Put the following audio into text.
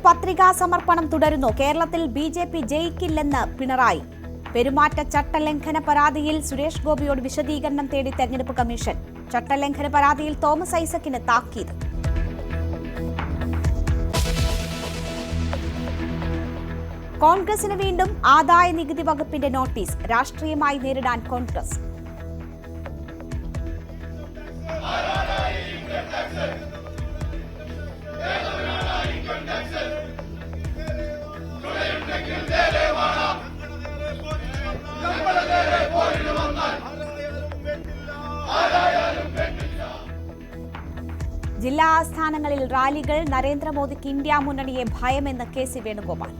പത്രികാ സമർപ്പണം തുടരുന്നു. കേരളത്തിൽ ബി.ജെ.പി ജയിക്കില്ലെന്ന് പിണറായി. പെരുമാറ്റച്ചട്ടലംഘന പരാതിയിൽ സുരേഷ് ഗോപിയോട് വിശദീകരണം തേടി തെരഞ്ഞെടുപ്പ് കമ്മീഷൻ. ചട്ടലംഘന പരാതിയിൽ തോമസ് ഐസക്കിന് താക്കീത്. കോൺഗ്രസിന് വീണ്ടും ആദായ നികുതി വകുപ്പിന്റെ നോട്ടീസ്. രാഷ്ട്രീയമായി നേരിടാൻ കോൺഗ്രസ്. ജില്ലാ ആസ്ഥാനങ്ങളിൽ റാലികൾ. നരേന്ദ്രമോദിക്ക് ഇന്ത്യ മുന്നണിയെ ഭയമെന്ന് കെ.സി. വേണുഗോപാൽ.